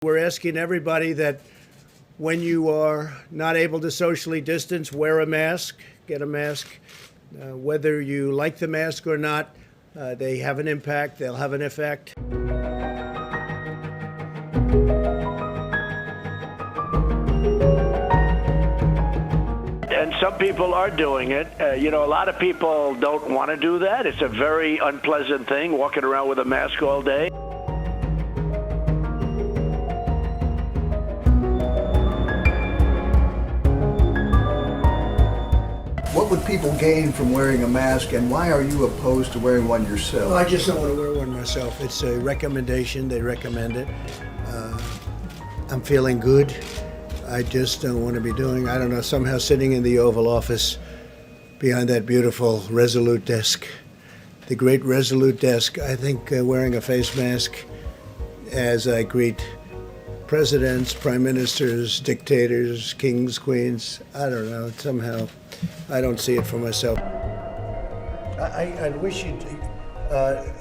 We're asking everybody that when you are not able to socially distance, wear a mask, get a mask. Whether you like the mask or not, they have an impact, they'll have an effect. And some people are doing it. A lot of people don't want to do that. It's a very unpleasant thing, walking around with a mask all day. What would people gain from wearing a mask, and why are you opposed to wearing one yourself? Well, I just don't want to wear one myself. It's a recommendation. They recommend it. I'm feeling good. I just don't want to be doing, I don't know, somehow sitting in the Oval Office behind that beautiful Resolute desk, the great Resolute desk. I think wearing a face mask as I greet presidents, prime ministers, dictators, kings, queens, I don't know, somehow I don't see it for myself. I wish you'd,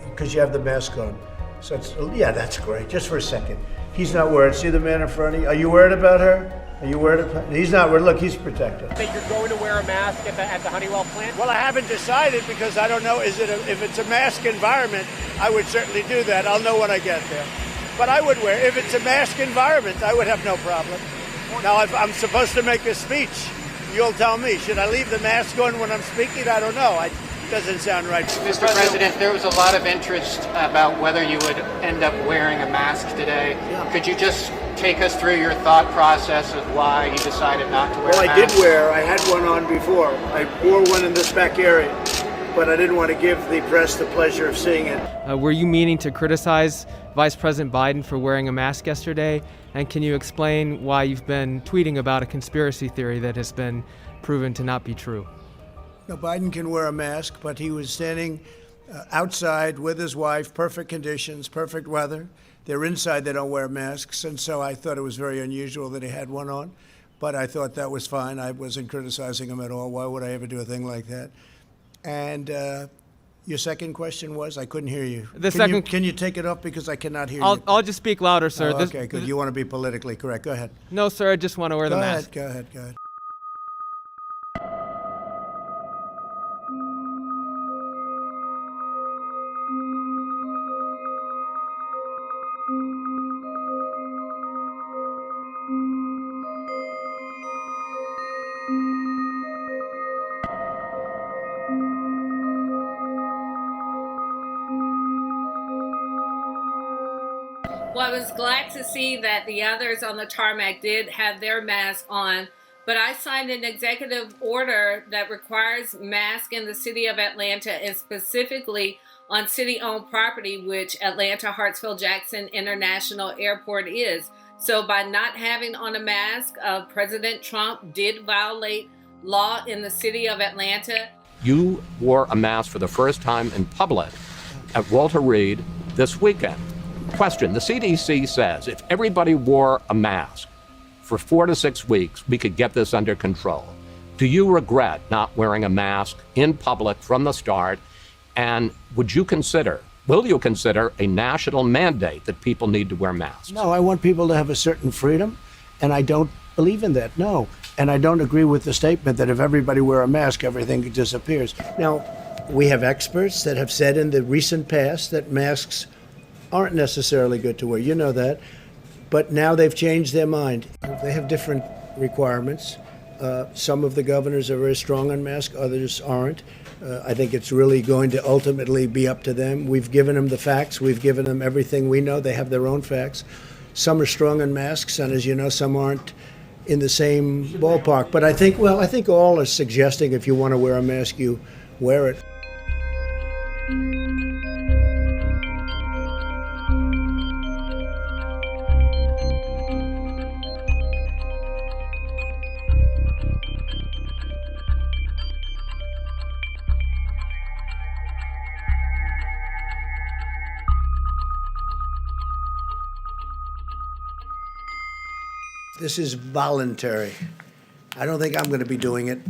because you have the mask on. So it's, yeah, that's great. Just for a second. He's not worried. See the man in front of you? Are you worried about her? Are you worried about? He's not worried. Look, he's protected. I think you're going to wear a mask at the Honeywell plant? Well, I haven't decided because I don't know. If it's a mask environment, I would certainly do that. I'll know when I get there. But I would wear. If it's a mask environment, I would have no problem. Now, if I'm supposed to make a speech, you'll tell me. Should I leave the mask on when I'm speaking? I don't know. It doesn't sound right. Mr. President, there was a lot of interest about whether you would end up wearing a mask today. Yeah. Could you just take us through your thought process of why you decided not to wear a mask? Well, I had one on before. I wore one in this back area, but I didn't want to give the press the pleasure of seeing it. Were you meaning to criticize Vice President Biden for wearing a mask yesterday? And can you explain why you've been tweeting about a conspiracy theory that has been proven to not be true? No, Biden can wear a mask, but he was standing outside with his wife, perfect conditions, perfect weather. They're inside, they don't wear masks, and so I thought it was very unusual that he had one on, but I thought that was fine. I wasn't criticizing him at all. Why would I ever do a thing like that? And your second question was? I couldn't hear you. Can you take it up because I cannot hear you? I'll just speak louder, sir. Oh, okay, good. You want to be politically correct. Go ahead. No, sir, I just want to wear the mask. Go ahead. Well, I was glad to see that the others on the tarmac did have their mask on, but I signed an executive order that requires masks in the city of Atlanta and specifically on city-owned property, which Atlanta Hartsfield-Jackson International Airport is. So by not having on a mask, President Trump did violate law in the city of Atlanta. You wore a mask for the first time in public at Walter Reed this weekend. Question, the CDC says if everybody wore a mask for 4 to 6 weeks, we could get this under control. Do you regret not wearing a mask in public from the start? And will you consider a national mandate that people need to wear masks? No, I want people to have a certain freedom, and I don't believe in that, no. And I don't agree with the statement that if everybody wear a mask, everything disappears. Now, we have experts that have said in the recent past that masks aren't necessarily good to wear. You know that. But now they've changed their mind. They have different requirements. Some of the governors are very strong on masks, others aren't. I think it's really going to ultimately be up to them. We've given them the facts. We've given them everything we know. They have their own facts. Some are strong on masks, and as you know, some aren't in the same ballpark. But I think all are suggesting if you want to wear a mask, you wear it. This is voluntary. I don't think I'm going to be doing it.